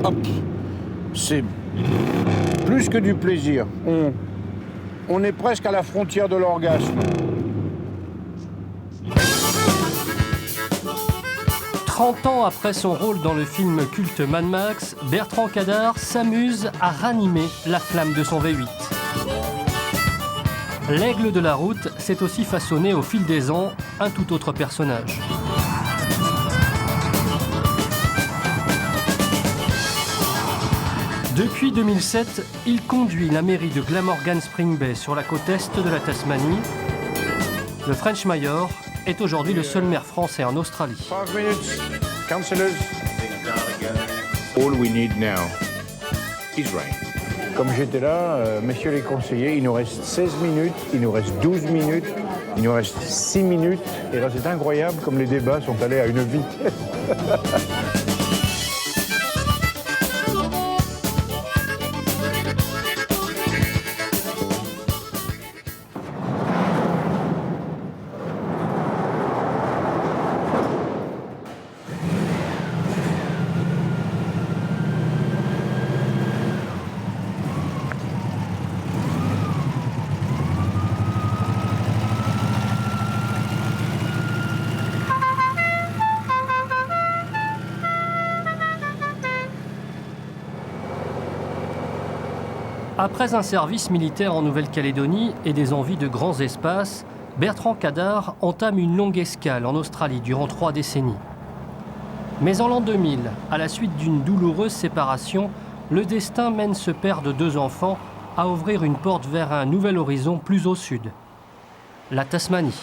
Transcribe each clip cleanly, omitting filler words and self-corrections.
Hop. C'est plus que du plaisir. On est presque à la frontière de l'orgasme. 30 ans après son rôle dans le film culte Mad Max, Bertrand Cadar s'amuse à ranimer la flamme de son V8. L'aigle de la route s'est aussi façonné au fil des ans un tout autre personnage. Depuis 2007, il conduit la mairie de Glamorgan Spring Bay sur la côte est de la Tasmanie. Le French Mayor est aujourd'hui le seul maire français en Australie. 5 minutes, councillors. All we need now is rain. Comme j'étais là, messieurs les conseillers, il nous reste 16 minutes, il nous reste 12 minutes, il nous reste 6 minutes. Et là, c'est incroyable comme les débats sont allés à une vitesse. Après un service militaire en Nouvelle-Calédonie et des envies de grands espaces, Bertrand Cadar entame une longue escale en Australie durant 3 décennies. Mais en l'an 2000, à la suite d'une douloureuse séparation, le destin mène ce père de 2 enfants à ouvrir une porte vers un nouvel horizon plus au sud, la Tasmanie.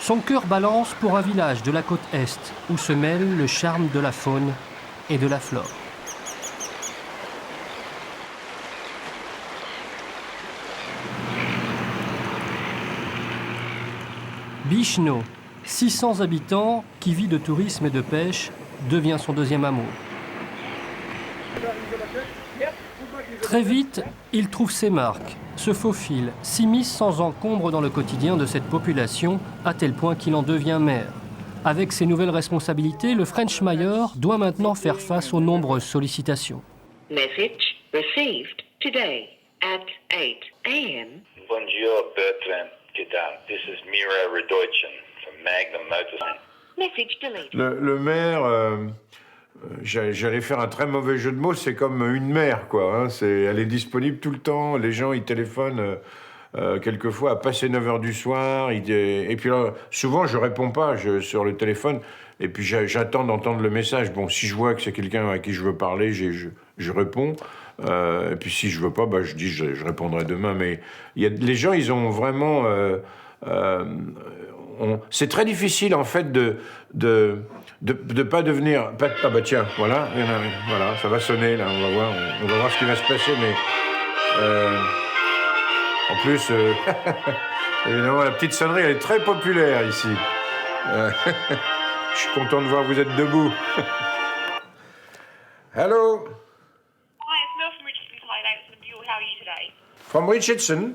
Son cœur balance pour un village de la côte est où se mêlent le charme de la faune et de la flore. Bichno, 600 habitants, qui vit de tourisme et de pêche, devient son deuxième amour. Très vite, il trouve ses marques, se faufile, s'immisce sans encombre dans le quotidien de cette population, à tel point qu'il en devient maire. Avec ses nouvelles responsabilités, le French Mayor doit maintenant faire face aux nombreuses sollicitations. Message received today at 8 a.m. Bonjour Bertrand Cadar. This is Mira Redoitchen from Magnum Motorcycle. Message deleted. Le maire, j'allais faire un très mauvais jeu de mots, c'est comme une mère, quoi. Hein, elle est disponible tout le temps, les gens, ils téléphonent quelquefois à passer 9h du soir. Et puis là, souvent, je réponds pas sur le téléphone, et puis j'attends d'entendre le message. Bon, si je vois que c'est quelqu'un à qui je veux parler, je réponds. Et puis si je veux pas, bah, je dis je répondrai demain. Mais les gens, ils ont vraiment... c'est très difficile, en fait, de pas devenir... Ah bah tiens, voilà, voilà, ça va sonner, là, on va voir ce qui va se passer, mais... en plus, évidemment, la petite sonnerie, elle est très populaire, ici. Je suis content de voir que vous êtes debout. Hello? Hi, it's Mel from Richardson Tyler Davidson and Buell. How are you today? From Richardson?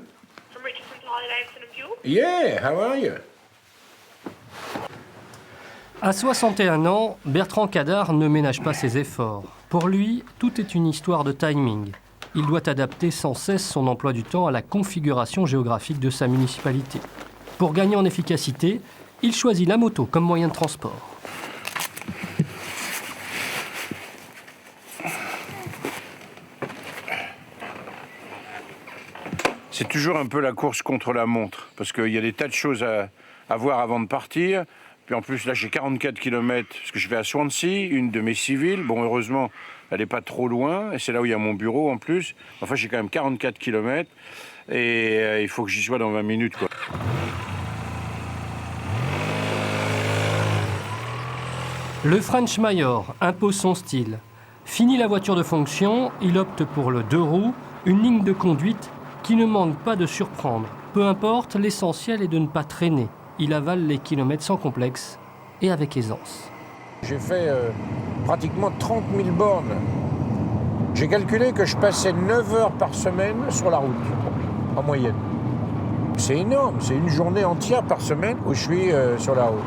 From Richardson Tyler Davidson and Buell? Yeah, how are you? À 61 ans, Bertrand Cadar ne ménage pas ses efforts. Pour lui, tout est une histoire de timing. Il doit adapter sans cesse son emploi du temps à la configuration géographique de sa municipalité. Pour gagner en efficacité, il choisit la moto comme moyen de transport. C'est toujours un peu la course contre la montre, parce qu'il y a des tas de choses à voir avant de partir. Puis en plus, là, j'ai 44 km, parce que je vais à Swansea, une de mes civiles. Bon, heureusement, elle n'est pas trop loin, et c'est là où il y a mon bureau en plus. Enfin, j'ai quand même 44 km, et il faut que j'y sois dans 20 minutes, quoi. Le French Mayor impose son style. Fini la voiture de fonction, il opte pour le 2 roues, une ligne de conduite qui ne manque pas de surprendre. Peu importe, l'essentiel est de ne pas traîner. Il avale les kilomètres sans complexe et avec aisance. J'ai fait pratiquement 30 000 bornes. J'ai calculé que je passais 9 heures par semaine sur la route, en moyenne. c'est énorme, c'est une journée entière par semaine où je suis sur la route.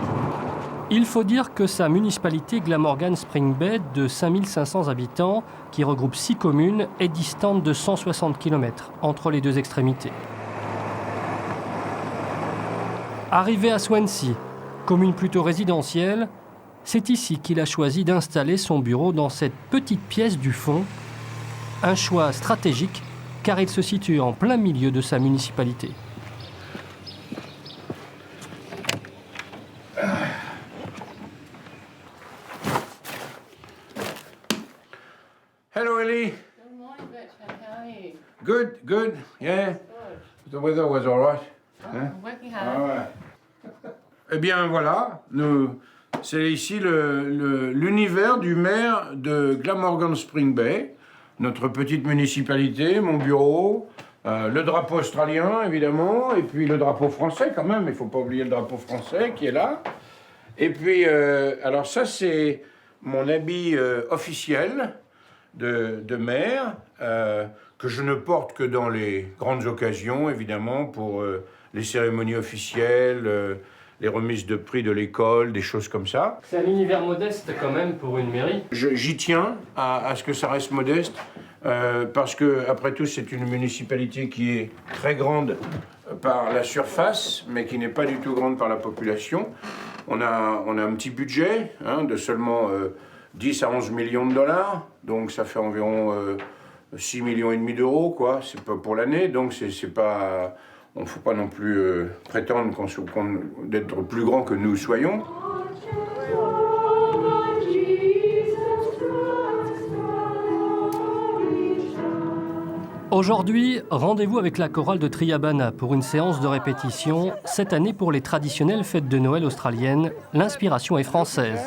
Il faut dire que sa municipalité Glamorgan Spring Bay, de 5500 habitants, qui regroupe 6 communes, est distante de 160 km entre les deux extrémités. Arrivé à Swansea, commune plutôt résidentielle, c'est ici qu'il a choisi d'installer son bureau dans cette petite pièce du fond. Un choix stratégique car il se situe en plein milieu de sa municipalité. Hello, Ellie. Good morning, Bertrand. How are you? Good, good. Yeah. Good. The weather was all right. I'm working hard. Ah ouais. Eh bien voilà, c'est ici l'univers du maire de Glamorgan Spring Bay, notre petite municipalité, mon bureau, le drapeau australien évidemment, et puis le drapeau français quand même, il ne faut pas oublier le drapeau français qui est là. Et puis, alors ça c'est mon habit officiel de maire, que je ne porte que dans les grandes occasions évidemment, pour les cérémonies officielles, les remises de prix de l'école, des choses comme ça. C'est un univers modeste quand même pour une mairie. J'y tiens à ce que ça reste modeste, parce que, après tout, c'est une municipalité qui est très grande par la surface, mais qui n'est pas du tout grande par la population. On a un petit budget de seulement 10 à 11 millions de dollars, donc ça fait environ 6 millions et demi d'euros, quoi. C'est pas pour l'année, donc c'est pas... On ne faut pas non plus prétendre d'être plus grand que nous soyons. Aujourd'hui, rendez-vous avec la chorale de Triabana pour une séance de répétition. Cette année, pour les traditionnelles fêtes de Noël australiennes, l'inspiration est française.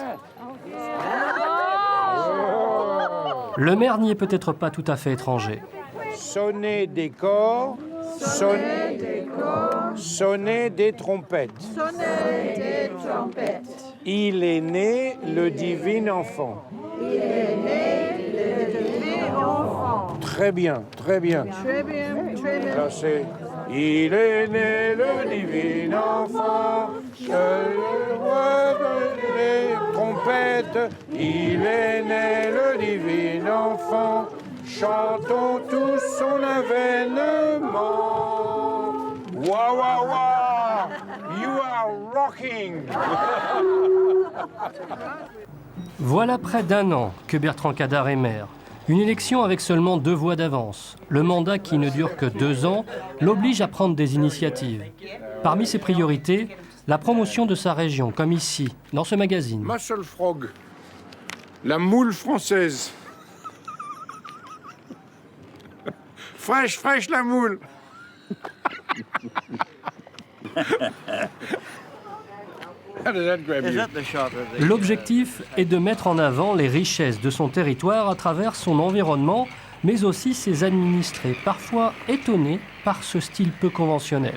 Le maire n'y est peut-être pas tout à fait étranger. Sonner des corps, sonner des trompettes. Il est né le divin enfant. Très bien, très bien. Alors c'est il est né le divin enfant, le roi des trompettes. Il est né le divin enfant, chantons tous son avènement. Waouh, waouh, waouh, you are rocking. Voilà près d'un an que Bertrand Cadar est maire. Une élection avec seulement 2 voix d'avance. Le mandat, qui ne dure que 2 ans, l'oblige à prendre des initiatives. Parmi ses priorités, la promotion de sa région, comme ici, dans ce magazine. Muscle frog, la moule française. Fraîche, fraîche la moule. L'objectif est de mettre en avant les richesses de son territoire à travers son environnement, mais aussi ses administrés, parfois étonnés par ce style peu conventionnel.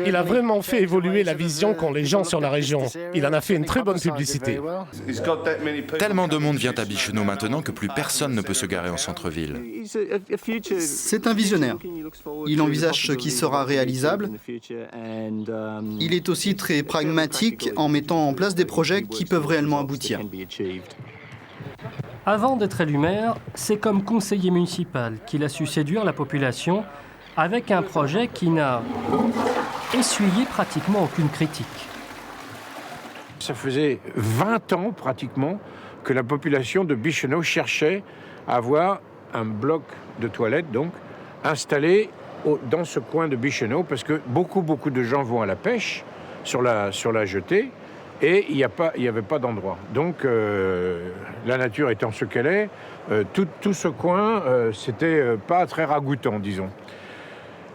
Il a vraiment fait évoluer la vision qu'ont les gens sur la région. Il en a fait une très bonne publicité. Tellement de monde vient à Bicheno maintenant que plus personne ne peut se garer en centre-ville. C'est un visionnaire. Il envisage ce qui sera réalisable. Il est aussi très pragmatique en mettant en place des projets qui peuvent réellement aboutir. Avant d'être élu maire, c'est comme conseiller municipal qu'il a su séduire la population avec un projet qui n'a essuyé pratiquement aucune critique. Ça faisait 20 ans pratiquement que la population de Bicheno cherchait à avoir un bloc de toilettes donc installé dans ce coin de Bicheno, parce que beaucoup de gens vont à la pêche sur la jetée et il n'y avait pas d'endroit. Donc la nature étant ce qu'elle est, tout ce coin c'était pas très ragoûtant, disons.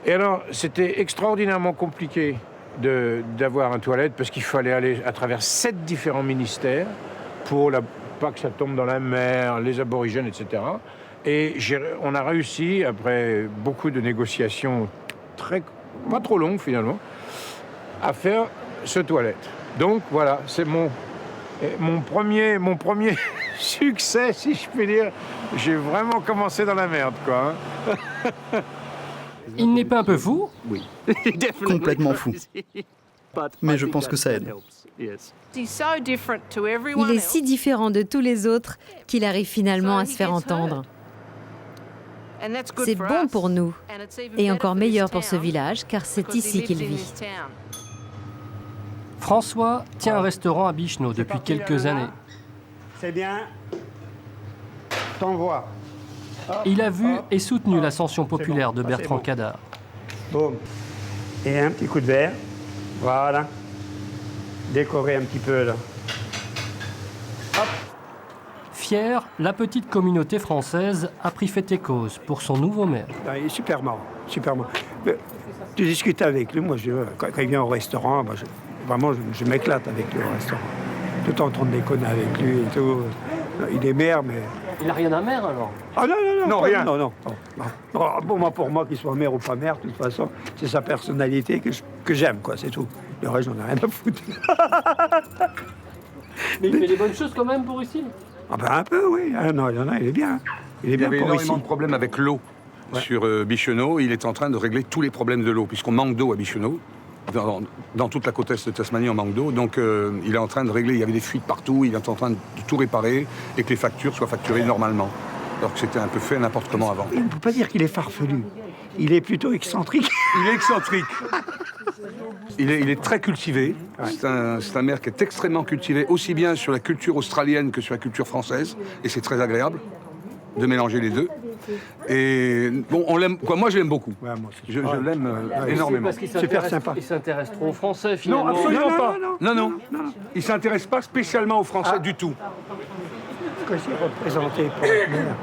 Et alors, c'était extraordinairement compliqué d'avoir un toilette, parce qu'il fallait aller à travers 7 différents ministères pour pas que ça tombe dans la mer, les aborigènes, etc. Et on a réussi, après beaucoup de négociations pas trop longues finalement, à faire ce toilette. Donc voilà, c'est mon premier succès, si je puis dire. J'ai vraiment commencé dans la merde, quoi. Il n'est pas un peu fou? Complètement fou. Mais je pense que ça aide. Il Il est si différent de tous les autres qu'il arrive finalement à se faire entendre. C'est bon pour nous et encore meilleur pour ce village car c'est ici qu'il vit. François tient un restaurant à Bicheno depuis quelques années. C'est bien. T'envoies. Il a vu et soutenu l'ascension populaire de Bertrand Cadar. Boum. Et un petit coup de verre. Voilà. Décorer un petit peu là. Fière, la petite communauté française a pris fait et cause pour son nouveau maire. Il est super marrant, super marrant. Tu discutes avec lui, moi, quand il vient au restaurant, vraiment, je m'éclate avec lui au restaurant. Tout le temps en train de déconner avec lui et tout. Il est maire, mais... Il n'a rien à maire alors? Ah non, rien. Non. Pour moi, qu'il soit maire ou pas maire, de toute façon, c'est sa personnalité que j'aime, quoi, c'est tout. Le reste, j'en ai rien à foutre. Mais il fait des bonnes choses quand même pour ici? Ah ben un peu, oui. Ah non, il y en a, il est bien. Il est bien pour ici. Il y avait énormément de problèmes avec l'eau sur Bicheno. Il est en train de régler tous les problèmes de l'eau, puisqu'on manque d'eau à Bicheno. Dans toute la côte est de Tasmanie, on manque d'eau. Donc il est en train de régler, il y avait des fuites partout, il est en train de tout réparer et que les factures soient facturées normalement. Alors que c'était un peu fait n'importe comment avant. Il ne peut pas dire qu'il est farfelu. Il est plutôt excentrique. Il est excentrique. Il est très cultivé. Ouais. C'est un maire qui est extrêmement cultivé, aussi bien sur la culture australienne que sur la culture française. Et c'est très agréable de mélanger les deux. Et bon, on l'aime, quoi. Moi, je l'aime beaucoup. Ouais, moi aussi. Je l'aime énormément. Super sympa. Il s'intéresse trop aux Français, finalement. Non, absolument pas. Non. Il ne s'intéresse pas spécialement aux Français du tout. Quand il est représenté par le maire,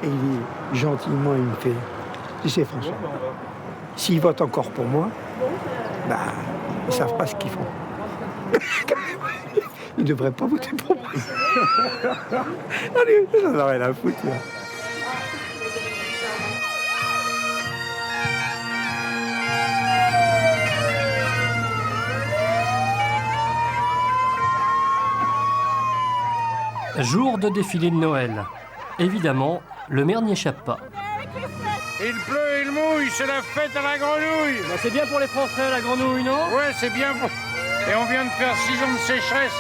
et il dit gentiment, il me fait, tu sais François, s'ils votent encore pour moi, ben, ils ne savent pas ce qu'ils font. Ils ne devraient pas voter pour moi. Allez, j'en ai rien à foutre. Là. Jour de défilé de Noël. Évidemment, le maire n'y échappe pas. Il pleut, il mouille, c'est la fête à la grenouille. Bah c'est bien pour les Français, la grenouille, non? Ouais, c'est bien pour... Et on vient de faire 6 ans de sécheresse.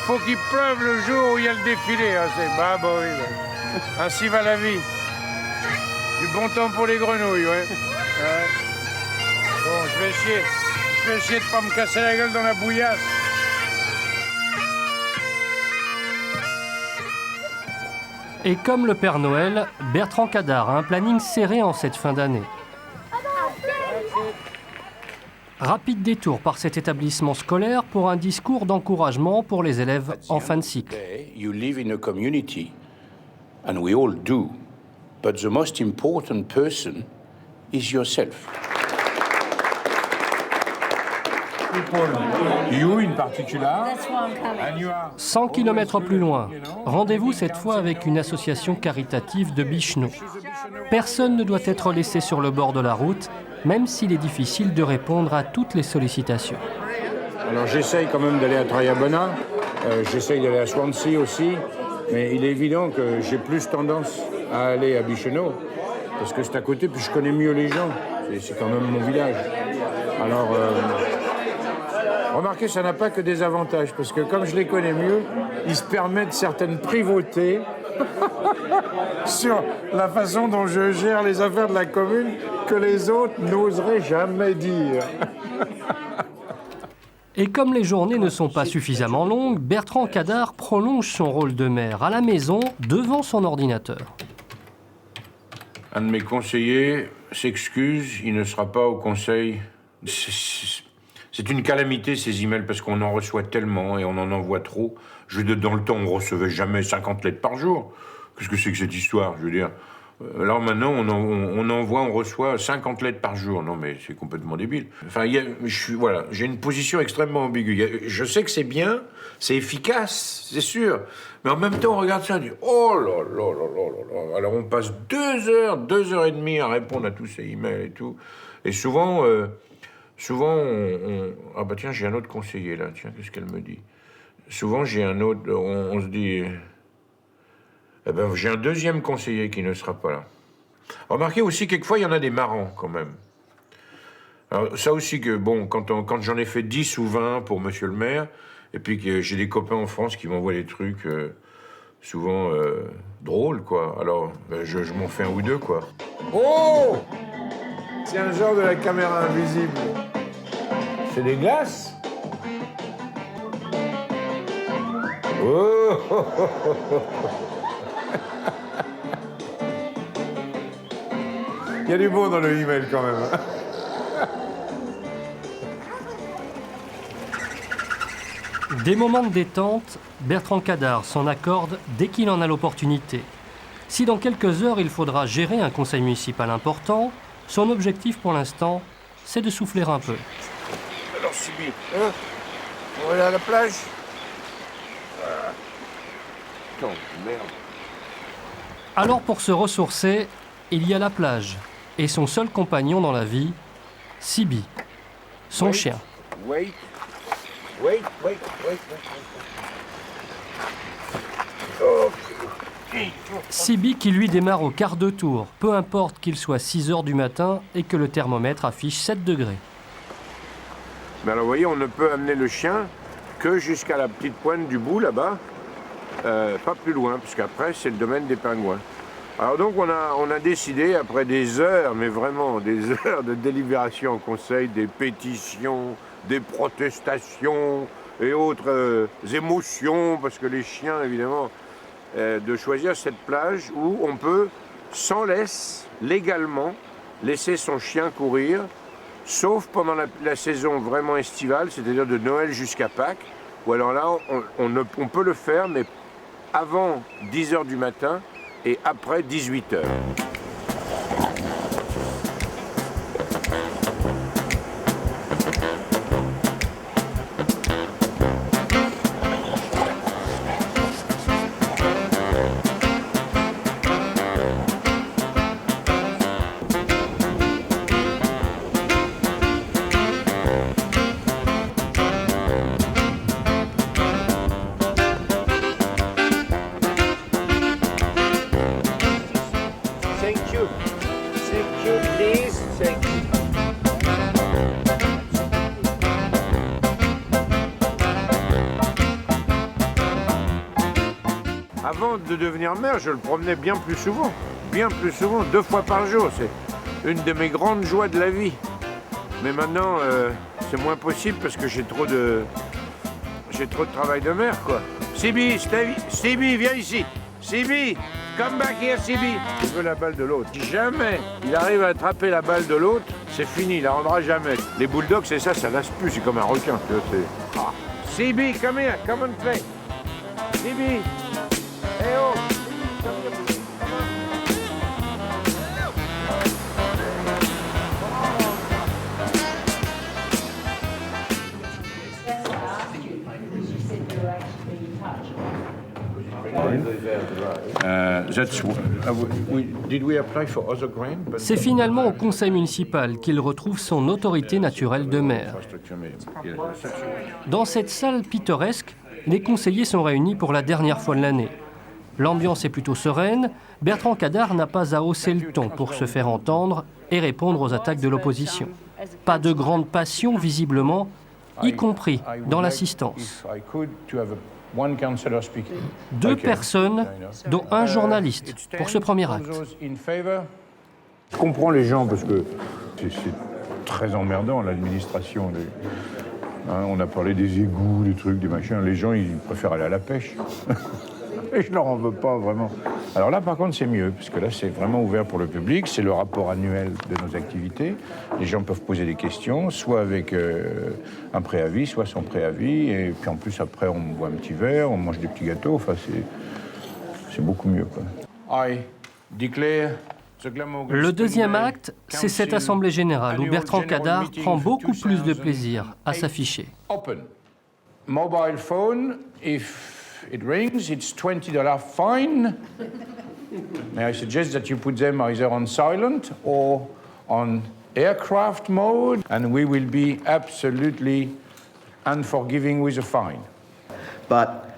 Faut qu'il pleuve le jour où il y a le défilé. Ah, c'est bah oui. Ainsi va la vie. Du bon temps pour les grenouilles, ouais. Bon, je vais essayer de pas me casser la gueule dans la bouillasse. Et comme le Père Noël, Bertrand Cadar a un planning serré en cette fin d'année. Rapide détour par cet établissement scolaire pour un discours d'encouragement pour les élèves en fin de cycle. You live in a community, and we all do, but the most important person is yourself. 100 km plus loin, rendez-vous cette fois avec une association caritative de Bicheno. Personne ne doit être laissé sur le bord de la route, même s'il est difficile de répondre à toutes les sollicitations. Alors j'essaye quand même d'aller à Trayabona, j'essaye d'aller à Swansea aussi, mais il est évident que j'ai plus tendance à aller à Bicheno, parce que c'est à côté, puis je connais mieux les gens, c'est quand même mon village. Alors... Remarquez, ça n'a pas que des avantages, parce que comme je les connais mieux, ils se permettent certaines privautés sur la façon dont je gère les affaires de la commune que les autres n'oseraient jamais dire. Et comme les journées ne sont pas suffisamment longues, Bertrand Cadar prolonge son rôle de maire à la maison devant son ordinateur. Un de mes conseillers s'excuse, il ne sera pas au conseil. C'est une calamité, ces emails, parce qu'on en reçoit tellement et on en envoie trop. Dans le temps, on ne recevait jamais 50 lettres par jour. Qu'est-ce que c'est que cette histoire, je veux dire? Alors maintenant, on reçoit 50 lettres par jour. Non, mais c'est complètement débile. Enfin, j'ai une position extrêmement ambiguë. Je sais que c'est bien, c'est efficace, c'est sûr. Mais en même temps, on regarde ça et on dit « Oh là là là là là !» Alors on passe 2 heures et demie à répondre à tous ces emails et tout. Et souvent... Ah bah tiens, j'ai un autre conseiller là, tiens, qu'est-ce qu'elle me dit? Souvent, j'ai un autre, on se dit... Eh ben, j'ai un deuxième conseiller qui ne sera pas là. Remarquez aussi, quelquefois, il y en a des marrants, quand même. Alors, ça aussi, que bon, quand j'en ai fait 10 ou 20 pour monsieur le maire, et puis que j'ai des copains en France qui m'envoient des trucs souvent drôles, quoi. Alors, je m'en fais un ou deux, quoi. Oh! C'est un genre de la caméra invisible. C'est des glaces? Oh! Il y a du bon dans le email, quand même. Des moments de détente, Bertrand Cadar s'en accorde dès qu'il en a l'opportunité. Si dans quelques heures il faudra gérer un conseil municipal important, son objectif pour l'instant, c'est de souffler un peu. Alors, Sibylle, hein? On va aller à la plage? Putain, merde. Alors pour se ressourcer, il y a la plage et son seul compagnon dans la vie, Sibi, son chien. Wait. Sibi qui lui démarre au quart de tour, peu importe qu'il soit 6 heures du matin et que le thermomètre affiche 7 degrés. Mais alors, vous voyez, on ne peut amener le chien que jusqu'à la petite pointe du bout, là-bas. Pas plus loin, parce qu'après, c'est le domaine des pingouins. Alors donc, on a décidé, après des heures, mais vraiment des heures de délibération au conseil, des pétitions, des protestations et autres émotions, parce que les chiens, évidemment, de choisir cette plage où on peut, sans laisse, légalement, laisser son chien courir, sauf pendant la saison vraiment estivale, c'est-à-dire de Noël jusqu'à Pâques, ou alors là, on peut le faire, mais avant 10 heures du matin et après 18 heures. Avant de devenir maire, je le promenais bien plus souvent, 2 fois par jour. C'est une de mes grandes joies de la vie. Mais maintenant, c'est moins possible parce que j'ai trop de travail de maire, quoi. Sibi, viens ici. Sibi, come back here, Sibi. Il veut la balle de l'autre. Si jamais il arrive à attraper la balle de l'autre, c'est fini, il la rendra jamais. Les bulldogs, c'est ça lasse plus, c'est comme un requin. Ah. Sibi, come here, come and play. Sibi. Hey oh! C'est finalement au conseil municipal qu'il retrouve son autorité naturelle de maire. Dans cette salle pittoresque, les conseillers sont réunis pour la dernière fois de l'année. L'ambiance est plutôt sereine. Bertrand Cadar n'a pas à hausser le ton pour se faire entendre et répondre aux attaques de l'opposition. Pas de grande passion, visiblement, y compris dans l'assistance. 2 personnes, dont un journaliste, pour ce premier acte. Je comprends les gens, parce que c'est très emmerdant, l'administration. On a parlé des égouts, des trucs, des machins. Les gens, ils préfèrent aller à la pêche. Et je leur en veux pas, vraiment. Alors là, par contre, c'est mieux, parce que là, c'est vraiment ouvert pour le public. C'est le rapport annuel de nos activités. Les gens peuvent poser des questions, soit avec un préavis, soit sans préavis. Et puis en plus, après, on boit un petit verre, on mange des petits gâteaux. Enfin, c'est beaucoup mieux, quoi. Le deuxième acte, c'est cette assemblée générale où Bertrand Cadar prend beaucoup plus de plaisir à s'afficher. Mobile phone, if it rings, it's $20 fine. May I suggest that you put them either on silent or on aircraft mode, and we will be absolutely unforgiving with a fine. But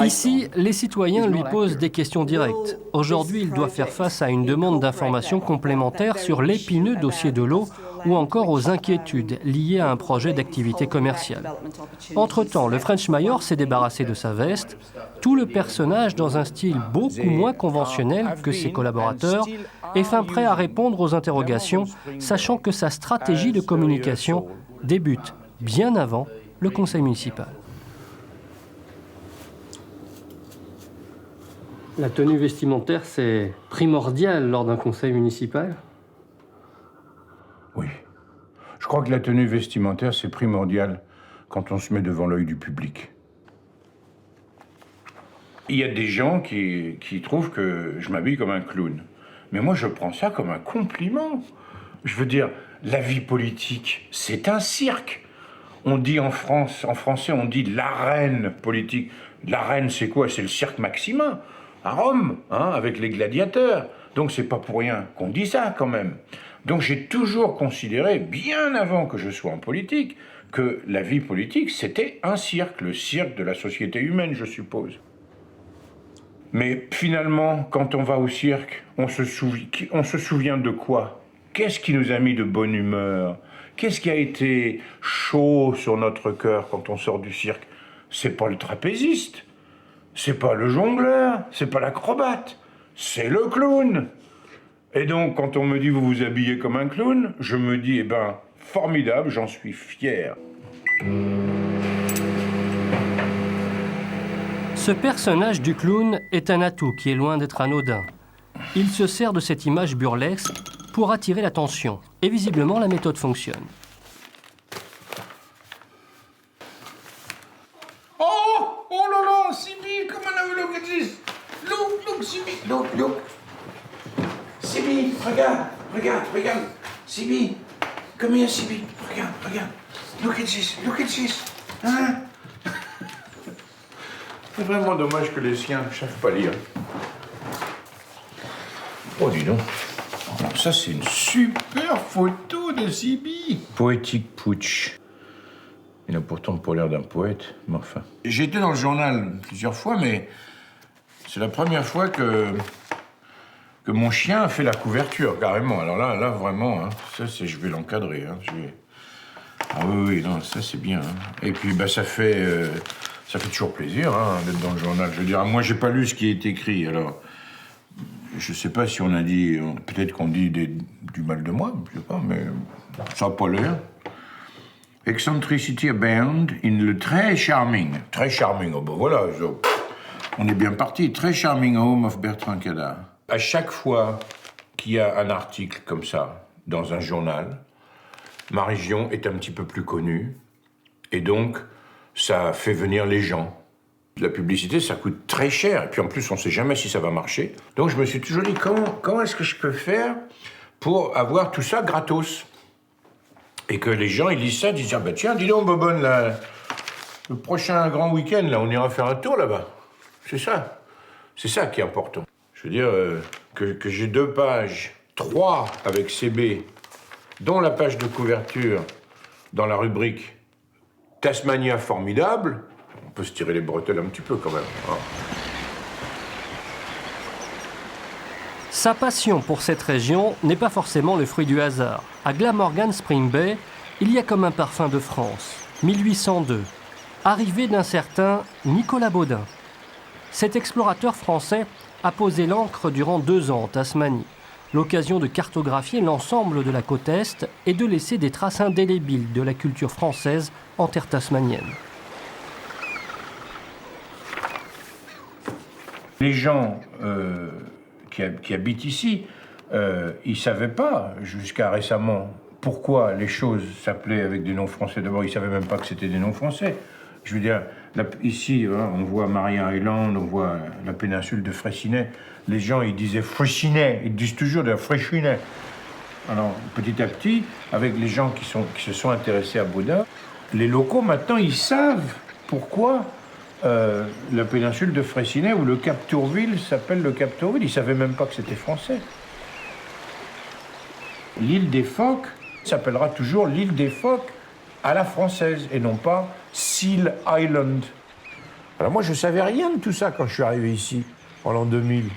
Ici, les citoyens lui posent des questions directes. Aujourd'hui, il doit faire face à une demande d'informations complémentaires sur l'épineux dossier de l'eau ou encore aux inquiétudes liées à un projet d'activité commerciale. Entre-temps, le French Mayor s'est débarrassé de sa veste. Tout le personnage, dans un style beaucoup moins conventionnel que ses collaborateurs, est fin prêt à répondre aux interrogations, sachant que sa stratégie de communication débute bien avant le conseil municipal. La tenue vestimentaire, c'est primordial lors d'un conseil municipal? Oui. Je crois que la tenue vestimentaire, c'est primordial quand on se met devant l'œil du public. Il y a des gens qui trouvent que je m'habille comme un clown. Mais moi, je prends ça comme un compliment. Je veux dire, la vie politique, c'est un cirque. On dit en français, on dit l'arène politique. L'arène, c'est quoi? C'est le cirque Maximin, à Rome, hein, avec les gladiateurs. Donc c'est pas pour rien qu'on dit ça, quand même. Donc j'ai toujours considéré, bien avant que je sois en politique, que la vie politique, c'était un cirque, le cirque de la société humaine, je suppose. Mais finalement, quand on va au cirque, on se souvient de quoi? Qu'est-ce qui nous a mis de bonne humeur? Qu'est-ce qui a été chaud sur notre cœur quand on sort du cirque? C'est pas le trapéziste, c'est pas le jongleur, c'est pas l'acrobate, c'est le clown. Et donc, quand on me dit « vous vous habillez comme un clown », je me dis « eh ben, formidable, j'en suis fier ». Ce personnage du clown est un atout qui est loin d'être anodin. Il se sert de cette image burlesque pour attirer l'attention. Et visiblement, la méthode fonctionne. Oh là là, Sibi, come on, look at this. Look, Sibi, look. Sibi, regarde. Sibi, come here, Sibi. Regarde. Look at this. Hein? C'est vraiment dommage que les siens ne savent pas lire. Oh, dis donc. Alors ça, c'est une super photo de Sibi. Poétique putsch. Il n'a pourtant pas l'air d'un poète, mais enfin. J'ai été dans le journal plusieurs fois, mais c'est la première fois que mon chien a fait la couverture, carrément. Alors là vraiment, hein, je vais l'encadrer. Hein, Ah oui, non, ça c'est bien. Hein. Et puis, ça fait toujours plaisir hein, d'être dans le journal. Je veux dire, moi, j'ai pas lu ce qui est écrit, alors je sais pas si on a dit, peut-être qu'on dit du mal de moi, je sais pas, mais ça n'a pas l'air. Eccentricity abound in le très charming, oh ben voilà, on est bien parti, très charming home of Bertrand Cadar. À chaque fois qu'il y a un article comme ça dans un journal, ma région est un petit peu plus connue, et donc ça fait venir les gens. La publicité, ça coûte très cher, et puis en plus, on ne sait jamais si ça va marcher. Donc je me suis toujours dit, comment est-ce que je peux faire pour avoir tout ça gratos? Et que les gens, ils lisent ça, ils disent, tiens, dis donc, Bobonne, là, le prochain grand week-end, là, on ira faire un tour là-bas. C'est ça qui est important. Je veux dire que j'ai 2 pages, 3 avec CB, dont la page de couverture dans la rubrique Tasmania formidable. On peut se tirer les bretelles un petit peu quand même. Hein. Sa passion pour cette région n'est pas forcément le fruit du hasard. À Glamorgan Spring Bay, il y a comme un parfum de France. 1802, arrivée d'un certain Nicolas Baudin. Cet explorateur français a posé l'ancre durant 2 ans en Tasmanie. L'occasion de cartographier l'ensemble de la côte Est et de laisser des traces indélébiles de la culture française en terre tasmanienne. Les gens qui habitent ici, ils ne savaient pas, jusqu'à récemment, pourquoi les choses s'appelaient avec des noms français. D'abord, ils ne savaient même pas que c'était des noms français. Je veux dire, ici, hein, on voit Maria Island, on voit la péninsule de Fraissinet. Les gens, ils disaient Fraissinet, ils disent toujours de Fraissinet. Alors, petit à petit, avec les gens qui se sont intéressés à Baudin, les locaux, maintenant, ils savent pourquoi la péninsule de Fraissinet ou le Cap Tourville s'appelle le Cap Tourville. Ils ne savaient même pas que c'était français. L'île des Phoques s'appellera toujours l'île des Phoques à la française et non pas Seal Island. Alors moi, je savais rien de tout ça quand je suis arrivé ici, en l'an 2000.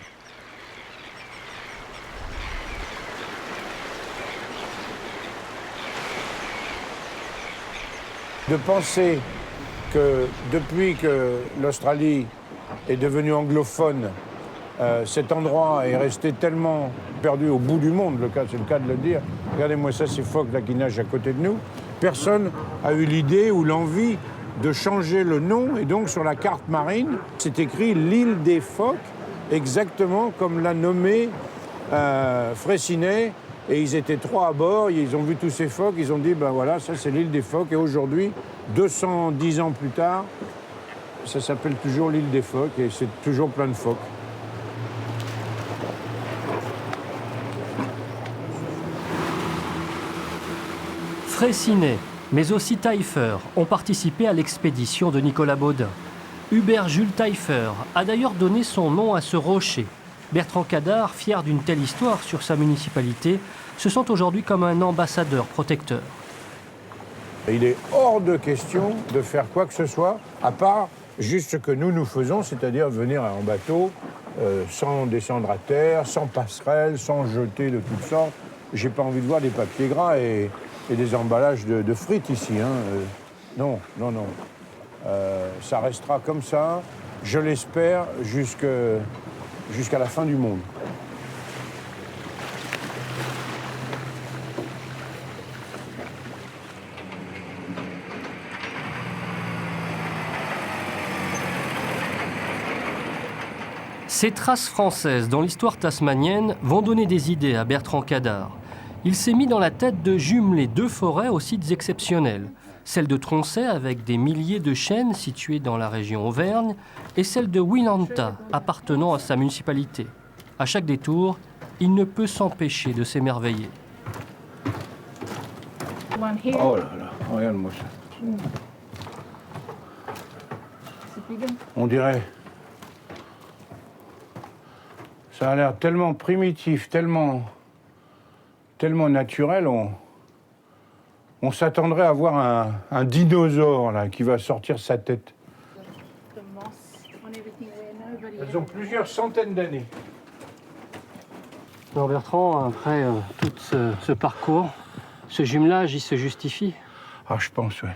De penser que depuis que l'Australie est devenue anglophone, cet endroit est resté tellement perdu au bout du monde, c'est le cas de le dire. Regardez-moi ça, ces phoques là qui nagent à côté de nous. Personne a eu l'idée ou l'envie de changer le nom, et donc sur la carte marine, c'est écrit l'île des phoques, exactement comme l'a nommé Freycinet. Et ils étaient 3 à bord, ils ont vu tous ces phoques, ils ont dit, ben voilà, ça c'est l'île des phoques. Et aujourd'hui, 210 ans plus tard, ça s'appelle toujours l'île des phoques, et c'est toujours plein de phoques. Freycinet, mais aussi Taillefer, ont participé à l'expédition de Nicolas Baudin. Hubert Jules Taillefer a d'ailleurs donné son nom à ce rocher. Bertrand Cadart, fier d'une telle histoire sur sa municipalité, se sent aujourd'hui comme un ambassadeur protecteur. Il est hors de question de faire quoi que ce soit, à part juste ce que nous faisons, c'est-à-dire venir en bateau, sans descendre à terre, sans passerelle, sans jeter de toutes sortes. J'ai pas envie de voir des papiers gras et des emballages de frites ici. Non. Ça restera comme ça, je l'espère, jusqu'à la fin du monde. Ces traces françaises dans l'histoire tasmanienne vont donner des idées à Bertrand Cadart. Il s'est mis dans la tête de jumeler 2 forêts aux sites exceptionnels. Celle de Troncet, avec des milliers de chênes situés dans la région Auvergne, et celle de Wilanta, appartenant à sa municipalité. À chaque détour, il ne peut s'empêcher de s'émerveiller. Oh là là, regarde-moi ça. On dirait... Ça a l'air tellement primitif, tellement naturel. On s'attendrait à voir un dinosaure là, qui va sortir sa tête. Elles ont plusieurs centaines d'années. Alors Bertrand, après tout ce parcours, ce jumelage, il se justifie? Ah, je pense, oui.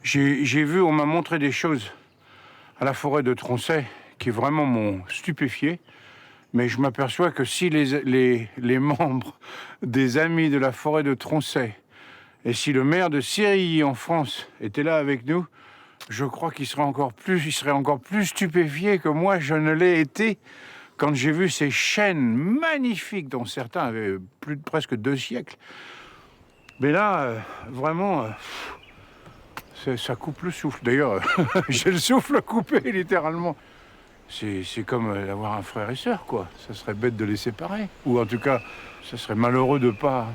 J'ai vu, on m'a montré des choses à la forêt de Troncet qui vraiment m'ont stupéfié. Mais je m'aperçois que si les membres des Amis de la forêt de Troncet et si le maire de Cirilly en France était là avec nous, je crois qu'il serait encore plus stupéfié que moi je ne l'ai été quand j'ai vu ces chênes magnifiques dont certains avaient presque 2 siècles. Mais là, vraiment, ça coupe le souffle. D'ailleurs, j'ai le souffle coupé littéralement. C'est comme avoir un frère et sœur, quoi. Ça serait bête de les séparer. Ou en tout cas, ça serait malheureux de ne pas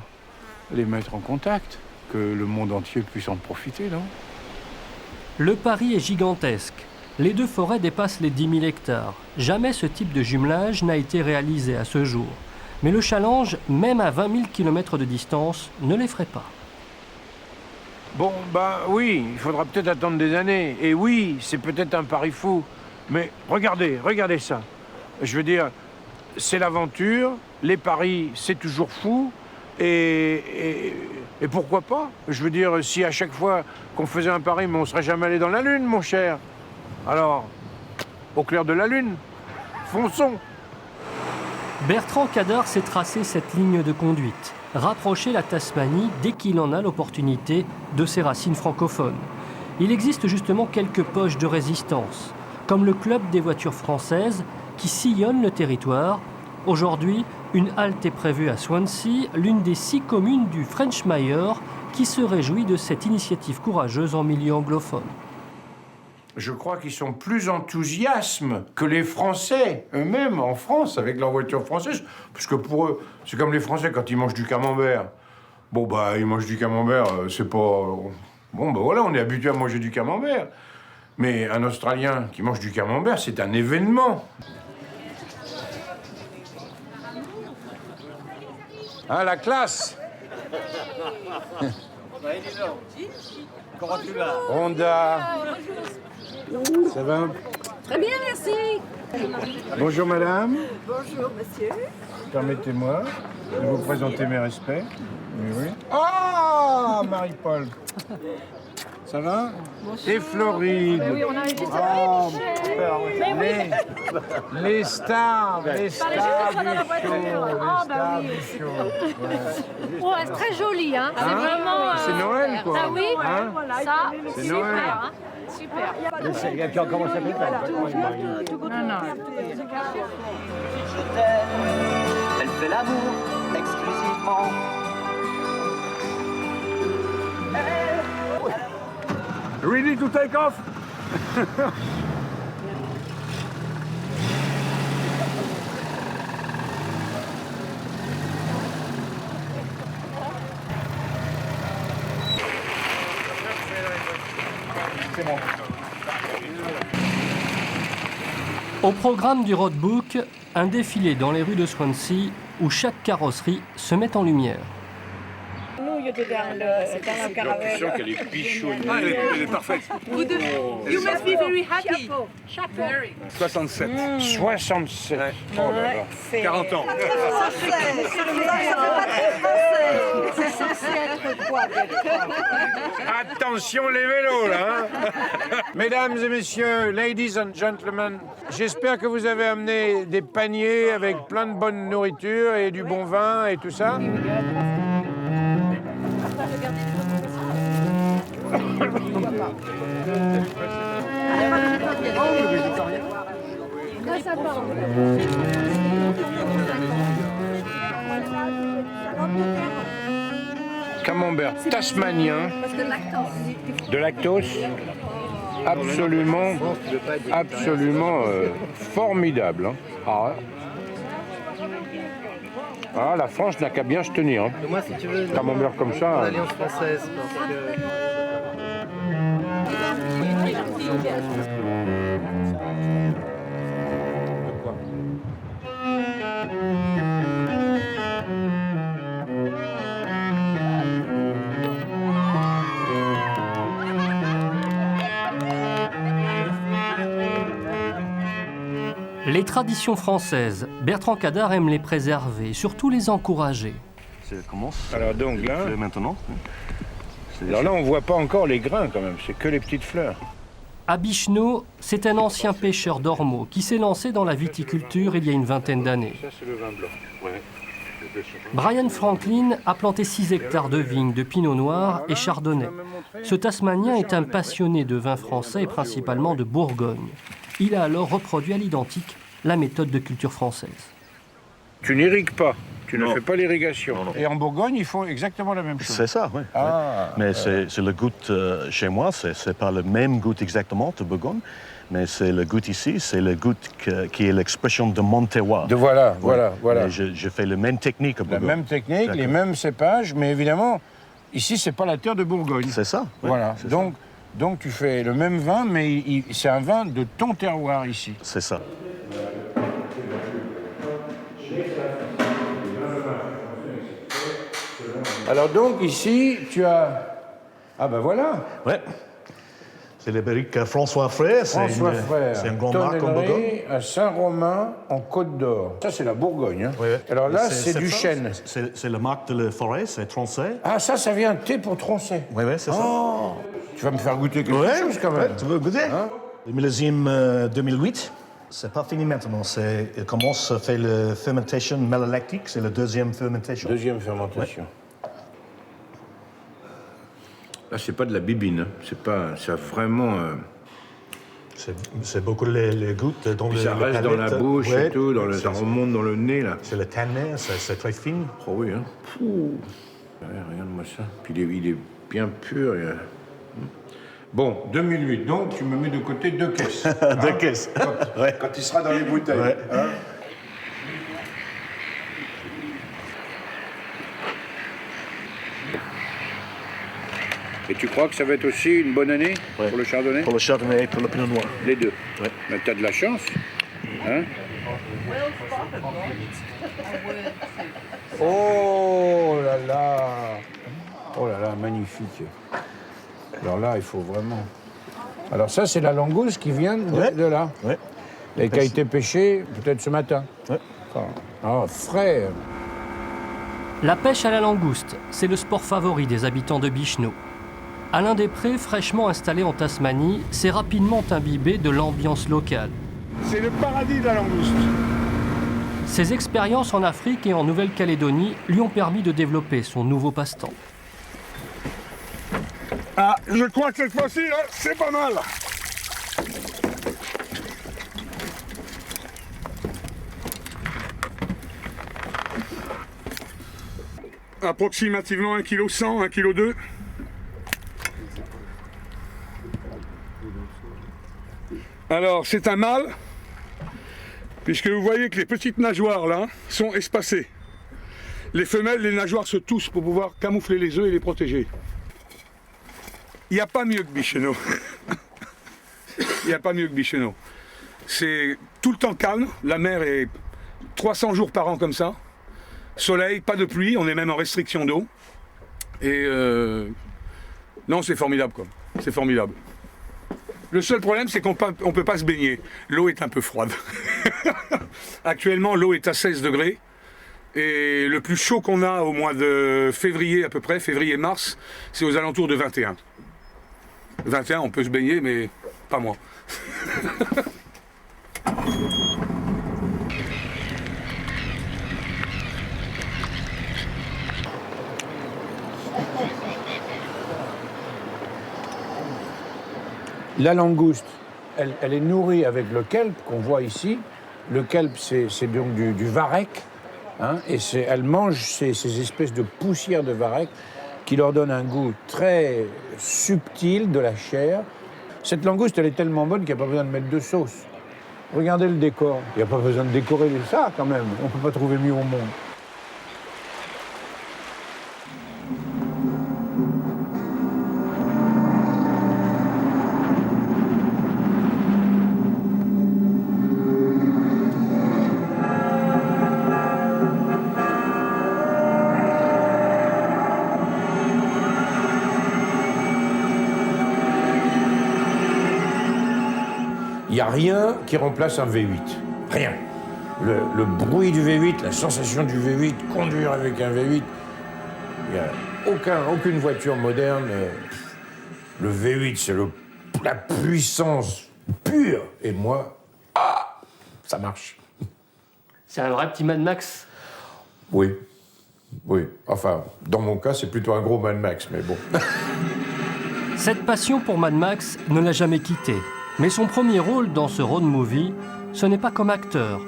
les mettre en contact, que le monde entier puisse en profiter, non? Le pari est gigantesque. Les 2 forêts dépassent les 10 000 hectares. Jamais ce type de jumelage n'a été réalisé à ce jour. Mais le challenge, même à 20 000 km de distance, ne l'effraie pas. Bon, bah oui, il faudra peut-être attendre des années. Et oui, c'est peut-être un pari fou. Mais regardez ça. Je veux dire, c'est l'aventure, les paris, c'est toujours fou. Et pourquoi pas? Je veux dire, si à chaque fois qu'on faisait un pari, mais on serait jamais allé dans la Lune, mon cher. Alors, au clair de la Lune, fonçons. Bertrand Cadart s'est tracé cette ligne de conduite. Rapprocher la Tasmanie dès qu'il en a l'opportunité de ses racines francophones. Il existe justement quelques poches de résistance, comme le Club des voitures françaises qui sillonne le territoire. Aujourd'hui, une halte est prévue à Swansea, l'une des 6 communes du Frenchmire, qui se réjouit de cette initiative courageuse en milieu anglophone. Je crois qu'ils sont plus enthousiastes que les Français eux-mêmes en France avec leur voiture française. Parce que pour eux, c'est comme les Français quand ils mangent du camembert. Bon, bah, ils mangent du camembert, c'est pas... Bon, bah voilà, on est habitué à manger du camembert. Mais un Australien qui mange du camembert, c'est un événement. Ah, la classe! Comment tu vas? Rhonda. Ça va? Très bien, merci. Bonjour madame. Bonjour, monsieur. Permettez-moi de vous présenter mes respects. Oui, oui. Ah, Marie-Paul. Ça va? Et Floride. Oui, on a enregistré Les stars, les stars du show, Ah, bah oui. Oh, c'est très joli, hein. C'est Hein? vraiment. C'est Noël, quoi. Ah oui, Hein? ça, C'est super. Noël. Hein. Super. Comment ça s'appelle? Elle fait l'amour exclusivement. Ready to take off? Au programme du roadbook, un défilé dans les rues de Swansea où chaque carrosserie se met en lumière. Nous, il était dans la caravelle. qu'elle est bichonnée. Ah, elle est parfaite. You must be very happy. Chapeau. 67. 67. Oh là là. 40 ans. C'est censé être quoi? Attention les vélos là hein. Mesdames et messieurs, ladies and gentlemen, j'espère que vous avez amené des paniers avec plein de bonne nourriture et du bon vin et tout ça. Camembert tasmanien, de lactose, absolument formidable. Hein. Ah, la France n'a qu'à bien se tenir. Hein. Moi, si tu veux, Camembert comme ça. l'Alliance française, parce que... Les traditions françaises, Bertrand Cadar aime les préserver et surtout les encourager. Alors donc là, maintenant. alors là on voit pas encore les grains quand même, c'est que les petites fleurs. À Bicheneau, c'est un ancien pêcheur d'ormeaux qui s'est lancé dans la viticulture il y a une vingtaine d'années. Ça, c'est le vin blanc. Ouais. Brian Franklin a planté 6 hectares de vignes de pinot noir et chardonnay. Ce Tasmanien est un passionné de vin français et principalement de Bourgogne. Il a alors reproduit à l'identique la méthode de culture française. Tu n'irrigues pas, tu ne fais pas l'irrigation. Et en Bourgogne, ils font exactement la même chose. C'est ça, oui. Ah, Mais c'est le goût chez moi, c'est pas le même goût exactement de Bourgogne, mais c'est le goût ici, c'est le goût qui est l'expression de mon terroir. De voilà. Mais je fais la même technique à Bourgogne. La même technique, les mêmes cépages, mais évidemment, ici, c'est pas la terre de Bourgogne. C'est ça. Oui, voilà. Donc tu fais le même vin, mais c'est un vin de ton terroir ici. C'est ça. Alors donc ici, tu as... Ah ben voilà. Ouais. C'est les barriques François Frère. François Frère. C'est un grand marque en Bourgogne. Tonnellerie à Saint-Romain, en Côte d'Or. Ça, c'est la Bourgogne. Hein. Ouais. Alors là, c'est du chêne. C'est la marque de la forêt, c'est Tronchet. Ah, ça vient de thé pour troncer. Oui, c'est ça. Oh, tu vas me faire goûter quelque chose quand même. Ouais, tu veux goûter Hein? Le millésime 2008. C'est pas fini maintenant. Il commence à faire la fermentation malolactique. C'est la deuxième fermentation. Deuxième fermentation. Ouais. Là, c'est pas de la bibine. C'est vraiment... C'est beaucoup les gouttes dans ça reste dans la bouche et tout, ça remonte dans le nez, là. C'est le tannin, c'est très fin. Oh oui, hein. Ouais, regarde-moi ça. Puis il est bien pur. Bon, 2008, donc tu me mets de côté 2 caisses. Hein, 2 caisses. Quand il sera dans les bouteilles. Ouais. Hein. Et tu crois que ça va être aussi une bonne année pour le chardonnay? Pour le chardonnay et pour le pinot noir. Les deux. Ouais. Mais t'as de la chance. Hein? Oh là là! Oh là là, magnifique. Alors là, il faut vraiment... Alors ça, c'est la langouste qui vient de là. Ouais. Et qui a été pêchée peut-être ce matin. Ouais. Ah, frais. La pêche à la langouste, c'est le sport favori des habitants de Bicheno. Alain Després, fraîchement installé en Tasmanie, s'est rapidement imbibé de l'ambiance locale. C'est le paradis de la langouste. Ses expériences en Afrique et en Nouvelle-Calédonie lui ont permis de développer son nouveau passe-temps. Ah, je crois que cette fois-ci, c'est pas mal. Approximativement 1,1 kg, 1,2 kg. Alors, c'est un mâle, puisque vous voyez que les petites nageoires, là, sont espacées. Les femelles, les nageoires se toussent pour pouvoir camoufler les œufs et les protéger. Il n'y a pas mieux que Bicheno. Il n'y a pas mieux que Bicheno. C'est tout le temps calme, la mer est 300 jours par an comme ça. Soleil, pas de pluie, on est même en restriction d'eau. Et non, c'est formidable, quoi. C'est formidable. Le seul problème, c'est qu'on ne peut pas se baigner. L'eau est un peu froide. Actuellement, l'eau est à 16 degrés. Et le plus chaud qu'on a au mois de février à peu près, février-mars, c'est aux alentours de 21. 21, on peut se baigner, mais pas moi. La langouste, elle est nourrie avec le kelp qu'on voit ici. Le kelp, c'est donc du varech. Hein, et elle mange ces espèces de poussières de varech qui leur donnent un goût très subtil de la chair. Cette langouste, elle est tellement bonne qu'il n'y a pas besoin de mettre de sauce. Regardez le décor. Il n'y a pas besoin de décorer ça, quand même. On ne peut pas trouver mieux au monde. Il n'y a rien qui remplace un V8. Rien. Le bruit du V8, la sensation du V8, conduire avec un V8, il n'y a aucune voiture moderne. Le V8, c'est la puissance pure. Et moi, ça marche. C'est un vrai petit Mad Max. Oui. Oui. Enfin, dans mon cas, c'est plutôt un gros Mad Max, mais bon. Cette passion pour Mad Max ne l'a jamais quitté. Mais son premier rôle dans ce road movie, ce n'est pas comme acteur.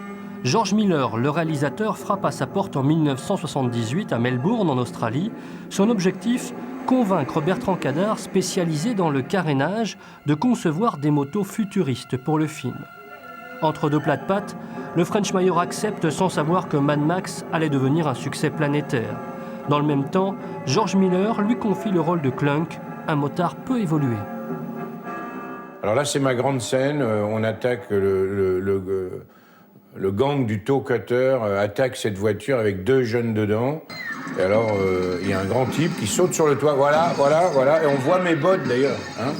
George Miller, le réalisateur, frappe à sa porte en 1978 à Melbourne, en Australie. Son objectif, convaincre Bertrand Cadar, spécialisé dans le carénage, de concevoir des motos futuristes pour le film. Entre deux plats de pâtes, le French Mayor accepte sans savoir que Mad Max allait devenir un succès planétaire. Dans le même temps, George Miller lui confie le rôle de Clunk, un motard peu évolué. Alors là, c'est ma grande scène. On attaque le gang du tow cutter attaque cette voiture avec 2 jeunes dedans. Et alors, il y a un grand type qui saute sur le toit. Voilà. Et on voit mes bottes, d'ailleurs. Hein.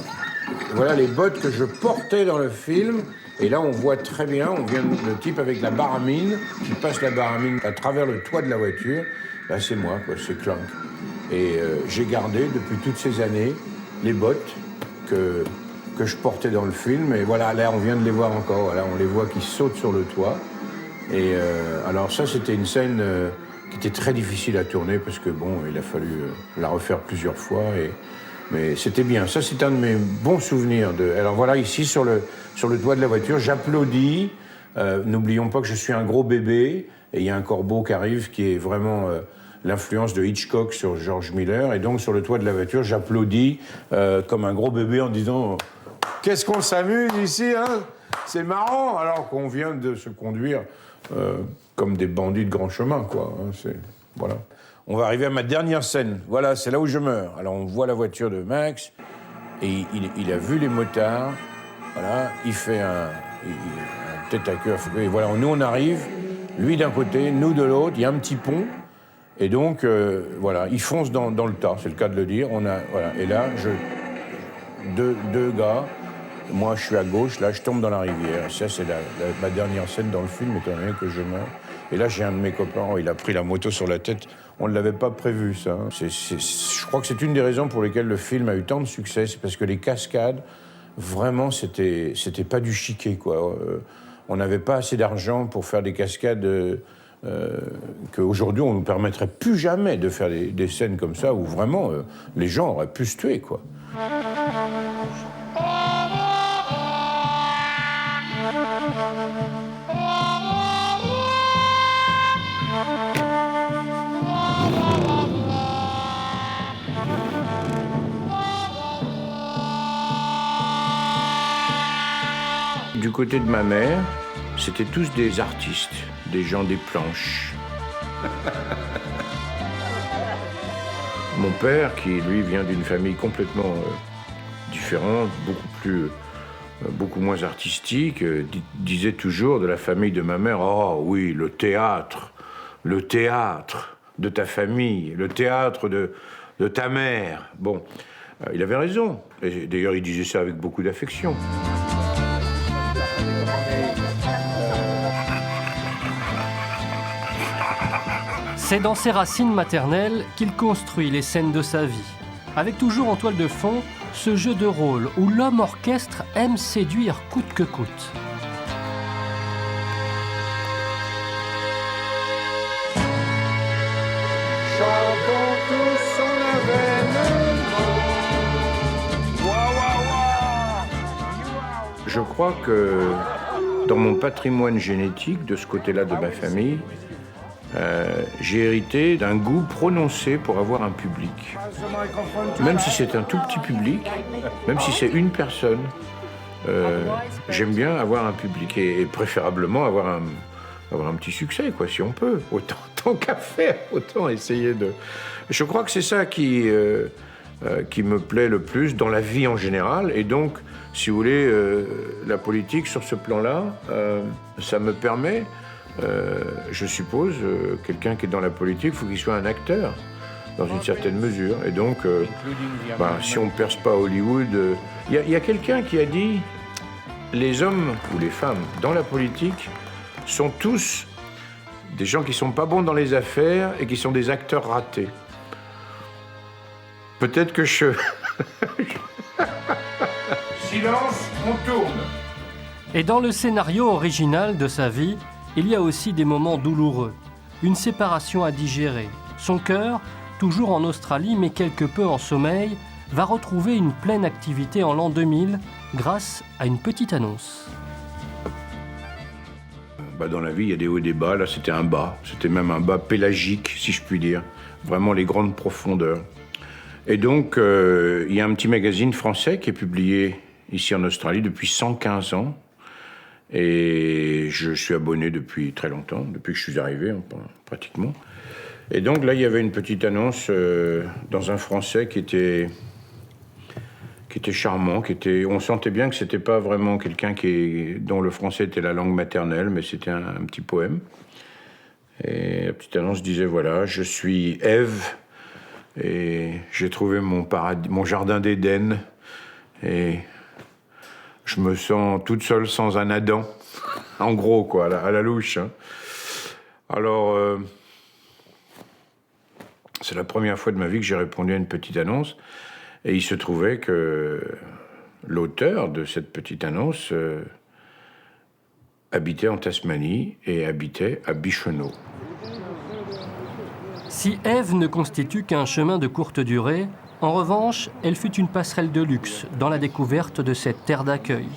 Voilà les bottes que je portais dans le film. Et là, on voit très bien, le type avec la baramine, qui passe la baramine à travers le toit de la voiture. Là, c'est moi, quoi, c'est Clunk. Et j'ai gardé, depuis toutes ces années, les bottes que je portais dans le film. Et voilà, là, on vient de les voir encore. Voilà, on les voit qui sautent sur le toit. Et alors ça, c'était une scène qui était très difficile à tourner parce que, bon, il a fallu la refaire plusieurs fois. Mais c'était bien. Ça, c'est un de mes bons souvenirs. Alors voilà, ici, sur le toit de la voiture, j'applaudis. N'oublions pas que je suis un gros bébé. Et il y a un corbeau qui arrive qui est vraiment l'influence de Hitchcock sur George Miller. Et donc, sur le toit de la voiture, j'applaudis comme un gros bébé en disant... Qu'est-ce qu'on s'amuse ici, hein? C'est marrant, alors qu'on vient de se conduire comme des bandits de grand chemin, quoi. Hein, voilà. On va arriver à ma dernière scène. Voilà, c'est là où je meurs. Alors, on voit la voiture de Max, et il a vu les motards. Voilà, il fait un tête à queue. Et voilà, nous, on arrive, lui d'un côté, nous de l'autre. Il y a un petit pont. Et donc, voilà, il fonce dans le tas, c'est le cas de le dire. Voilà, et là, deux gars. Moi, je suis à gauche, là, je tombe dans la rivière. Ça, c'est ma dernière scène dans le film, étant donné que je meurs. Et là, j'ai un de mes copains, il a pris la moto sur la tête. On ne l'avait pas prévu, ça. Je crois que c'est une des raisons pour lesquelles le film a eu tant de succès. C'est parce que les cascades, vraiment, c'était pas du chiquet, quoi. On n'avait pas assez d'argent pour faire des cascades qu'aujourd'hui, on ne nous permettrait plus jamais de faire des scènes comme ça, où vraiment, les gens auraient pu se tuer, quoi. Du côté de ma mère, c'était tous des artistes, des gens des planches. Mon père, qui lui vient d'une famille complètement différente, beaucoup moins artistique, disait toujours de la famille de ma mère, oh oui, le théâtre de ta famille, le théâtre de ta mère. Bon, il avait raison. Et d'ailleurs, il disait ça avec beaucoup d'affection. C'est dans ses racines maternelles qu'il construit les scènes de sa vie, avec toujours en toile de fond ce jeu de rôle où l'homme orchestre aime séduire coûte que coûte. Chantons tous son avènement. Je crois que dans mon patrimoine génétique, de ce côté-là de ma famille, j'ai hérité d'un goût prononcé pour avoir un public. Même si c'est un tout petit public, même si c'est une personne, j'aime bien avoir un public et préférablement avoir un petit succès, quoi, si on peut. Tant qu'à faire, autant essayer de... Je crois que c'est ça qui me plaît le plus dans la vie en général. Et donc, si vous voulez, la politique sur ce plan-là, ça me permet... je suppose, quelqu'un qui est dans la politique, il faut qu'il soit un acteur, dans une certaine mesure. Et donc, si on ne perce pas à Hollywood... Il y a quelqu'un qui a dit, les hommes ou les femmes dans la politique sont tous des gens qui ne sont pas bons dans les affaires et qui sont des acteurs ratés. Peut-être que je... Silence, on tourne. Et dans le scénario original de sa vie, il y a aussi des moments douloureux, une séparation à digérer. Son cœur, toujours en Australie mais quelque peu en sommeil, va retrouver une pleine activité en l'an 2000 grâce à une petite annonce. Dans la vie, il y a des hauts et des bas. Là, c'était un bas. C'était même un bas pélagique, si je puis dire. Vraiment les grandes profondeurs. Et donc, il y a un petit magazine français qui est publié ici en Australie depuis 115 ans. Et je suis abonné depuis très longtemps, depuis que je suis arrivé, pratiquement. Et donc là, il y avait une petite annonce dans un français qui était charmant, on sentait bien que c'était pas vraiment quelqu'un dont le français était la langue maternelle, mais c'était un petit poème. Et la petite annonce disait, voilà, je suis Ève, et j'ai trouvé mon jardin d'Éden, et je me sens toute seule sans un Adam. En gros, quoi, à la louche. Hein. Alors, c'est la première fois de ma vie que j'ai répondu à une petite annonce. Et il se trouvait que l'auteur de cette petite annonce habitait en Tasmanie et habitait à Bicheno. Si Ève ne constitue qu'un chemin de courte durée, en revanche, elle fut une passerelle de luxe dans la découverte de cette terre d'accueil.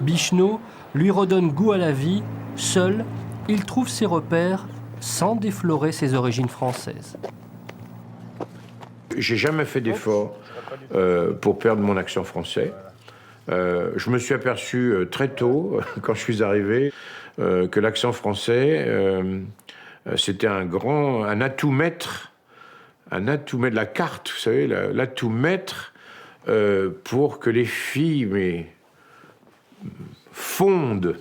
Bicheno lui redonne goût à la vie. Seul, il trouve ses repères sans déflorer ses origines françaises. J'ai jamais fait d'effort pour perdre mon accent français. Je me suis aperçu très tôt, quand je suis arrivé, que l'accent français, c'était un atout-maître, de la carte, vous savez, l'atout-maître pour que les filles fondent.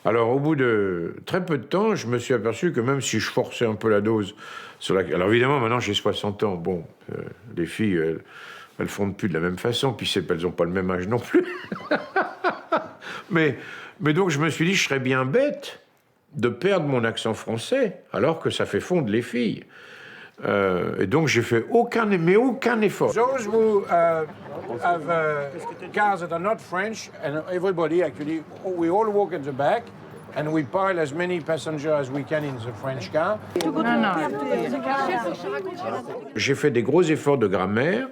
Alors, au bout de très peu de temps, je me suis aperçu que même si je forçais un peu la dose... Alors évidemment, maintenant, j'ai 60 ans. Bon, les filles, elles fondent plus de la même façon, puis elles n'ont pas le même âge non plus. mais donc je me suis dit, je serais bien bête de perdre mon accent français, alors que ça fait fondre les filles. Et donc j'ai fait aucun effort. Those who have cars that are not French, and everybody actually, we all walk at the back, and we pile as many passengers as we can in the French car. J'ai fait des gros efforts de grammaire,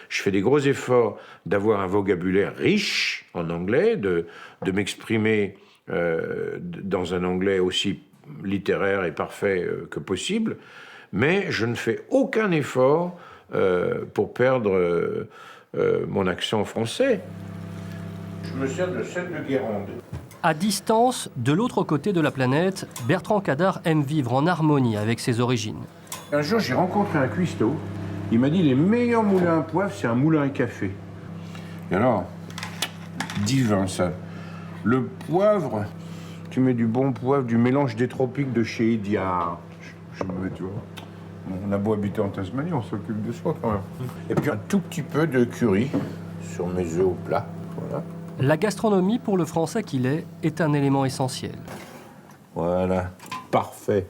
je fais des gros efforts d'avoir un vocabulaire riche en anglais, de m'exprimer dans un anglais aussi littéraire et parfait que possible, mais je ne fais aucun effort pour perdre mon accent français. Je me sers de celle de Guérande. À distance, de l'autre côté de la planète, Bertrand Cadar aime vivre en harmonie avec ses origines. Un jour, j'ai rencontré un cuistot. Il m'a dit, les meilleurs moulins à poivre, c'est un moulin à café. Et alors, divin ça. Le poivre, tu mets du bon poivre, du mélange des tropiques de chez Idiard. Je me mets, tu vois. On a beau habiter en Tasmanie, on s'occupe de soi quand même. Et puis un tout petit peu de curry sur mes œufs au plat. Voilà. La gastronomie, pour le Français qu'il est un élément essentiel. Voilà, parfait.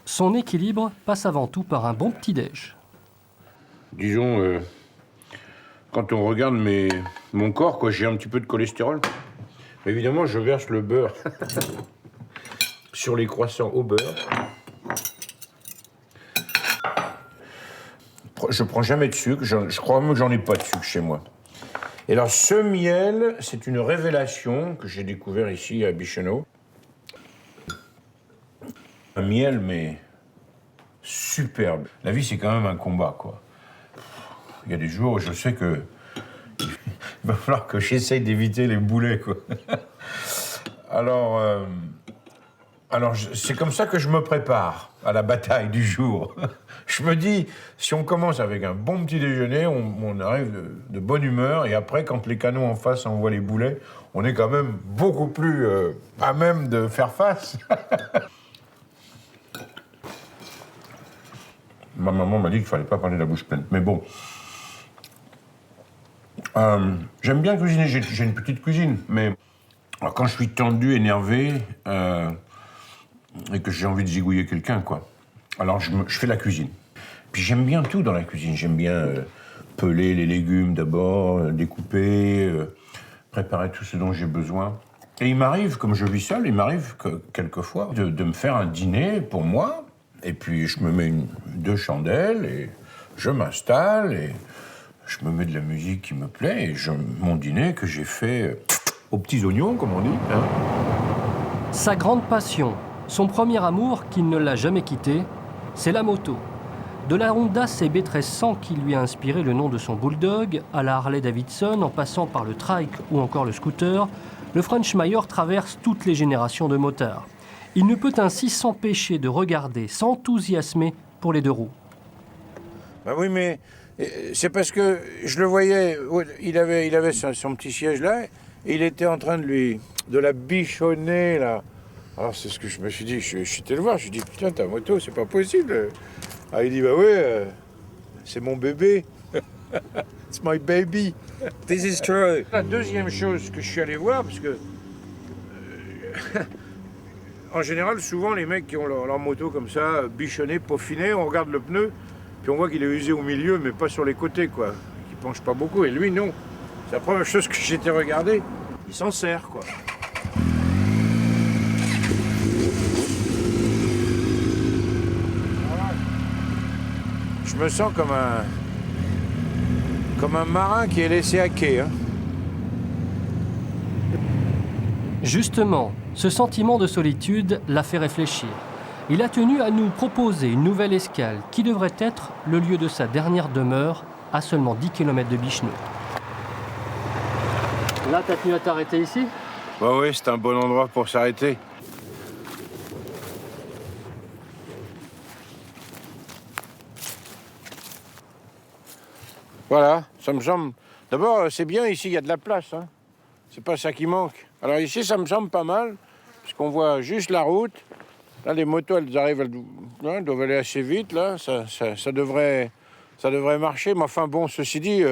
Son équilibre passe avant tout par un bon petit-déj. Disons, quand on regarde mon corps, quoi, j'ai un petit peu de cholestérol. Évidemment, je verse le beurre sur les croissants au beurre. Je prends jamais de sucre, je crois même que j'en ai pas de sucre chez moi. Et alors, ce miel, c'est une révélation que j'ai découvert ici à Bicheno. Un miel, mais superbe. La vie, c'est quand même un combat, quoi. Il y a des jours où je sais que il va falloir que j'essaye d'éviter les boulets, quoi. Alors, c'est comme ça que je me prépare à la bataille du jour. Je me dis, si on commence avec un bon petit déjeuner, on arrive de bonne humeur, et après, quand les canons en face envoient les boulets, on est quand même beaucoup plus à même de faire face. Ma maman m'a dit qu'il ne fallait pas parler de la bouche pleine. Mais bon, j'aime bien cuisiner, j'ai une petite cuisine, mais alors, quand je suis tendu, énervé, et que j'ai envie de zigouiller quelqu'un, quoi, alors je fais la cuisine. Puis j'aime bien tout dans la cuisine. J'aime bien peler les légumes d'abord, découper, préparer tout ce dont j'ai besoin. Et il m'arrive, comme je vis seul, il m'arrive quelquefois de me faire un dîner pour moi. Et puis je me mets 2 chandelles et je m'installe et je me mets de la musique qui me plaît. Et mon dîner que j'ai fait aux petits oignons, comme on dit. Hein. Sa grande passion, son premier amour qui ne l'a jamais quitté, c'est la moto. De la Honda CB1300 qui lui a inspiré le nom de son bulldog, à la Harley Davidson, en passant par le trike ou encore le scooter, le French Mayor traverse toutes les générations de motards. Il ne peut ainsi s'empêcher de regarder, s'enthousiasmer pour les 2 roues. Ben oui, mais c'est parce que je le voyais, il avait son petit siège là, et il était en train de la bichonner là. Alors c'est ce que je me suis dit, je suis allé le voir, je lui ai dit, putain, ta moto, c'est pas possible. Ah, il dit, bah oui, c'est mon bébé. It's my baby. This is true. La deuxième chose que je suis allé voir, parce que en général, souvent, les mecs qui ont leur moto comme ça, bichonnée, peaufinée, on regarde le pneu, puis on voit qu'il est usé au milieu, mais pas sur les côtés, quoi. Il penche pas beaucoup. Et lui, non. C'est la première chose que j'ai été regarder. Il s'en sert, quoi. Je me sens comme un marin qui est laissé à quai. Hein. Justement, ce sentiment de solitude l'a fait réfléchir. Il a tenu à nous proposer une nouvelle escale qui devrait être le lieu de sa dernière demeure à seulement 10 km de Bicheno. Là, t'as tenu à t'arrêter ici ? Bah oui, c'est un bon endroit pour s'arrêter. Voilà, ça me semble... D'abord, c'est bien, ici, il y a de la place. Hein. C'est pas ça qui manque. Alors ici, ça me semble pas mal, puisqu'on voit juste la route. Là, les motos, elles doivent aller assez vite, là. Ça devrait Ça devrait marcher, mais enfin bon, ceci dit,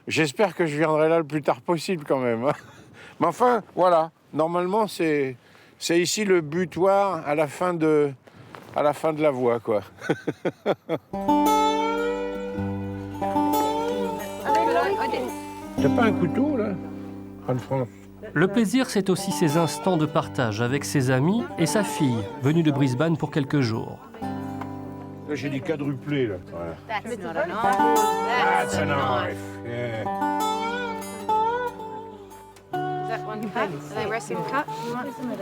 j'espère que je viendrai là le plus tard possible quand même. Hein. Mais enfin, voilà, normalement c'est ici le butoir à la fin de la voie, quoi. T'as pas un couteau, là, Anne-France? Le plaisir, c'est aussi ses instants de partage avec ses amis et sa fille, venue de Brisbane pour quelques jours. Là, j'ai dit quadruplé, là. Voilà. That's not a knife. That's a knife. Yeah. Is that one cut? Are they wrestling cut?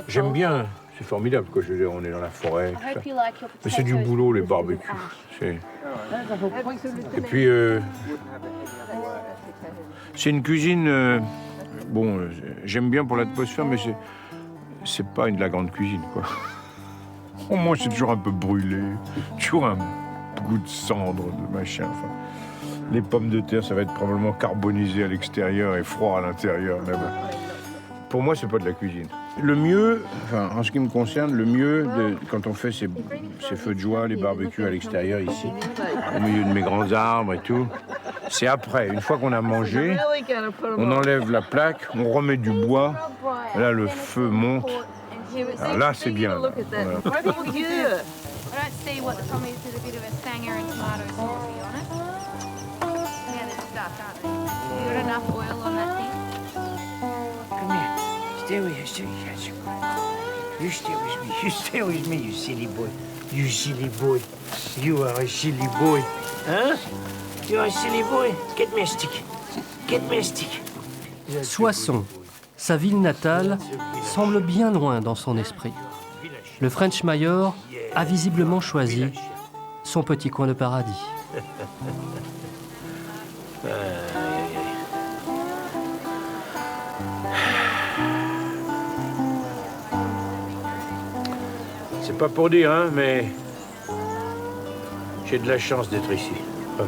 J'aime bien, c'est formidable, quoi. Je veux dire, on est dans la forêt, tout ça. Mais c'est du boulot, les barbecues. Et puis, c'est une cuisine... bon, j'aime bien pour l'atmosphère, mais c'est pas de la grande cuisine, quoi. Au moins, c'est toujours un peu brûlé, toujours un goût de cendre, de machin. Enfin, les pommes de terre, ça va être probablement carbonisé à l'extérieur et froid à l'intérieur. Pour moi, c'est pas de la cuisine. Le mieux, enfin, en ce qui me concerne, le mieux, quand on fait ces feux de joie, les barbecues à l'extérieur, ici, au milieu de mes grands arbres et tout, c'est après. Une fois qu'on a mangé, on enlève la plaque, on remet du bois, là, le feu monte. Alors là, c'est bien. Voilà. I don't see what the problem is. There's a bit of a sanger and tomato sauce on it. Yeah, there's stuff, aren't there? You got enough oil on that thing? Come here. Stay with you. You stay with me. You stay with me, you silly boy. You silly boy. You are a silly boy. Huh? You are a silly boy. Get me a stick. Get me a stick. Soissons, sa ville natale, semble bien loin dans son esprit. Le French Mayor a visiblement choisi son petit coin de paradis. C'est pas pour dire, hein, mais j'ai de la chance d'être ici. Ouais.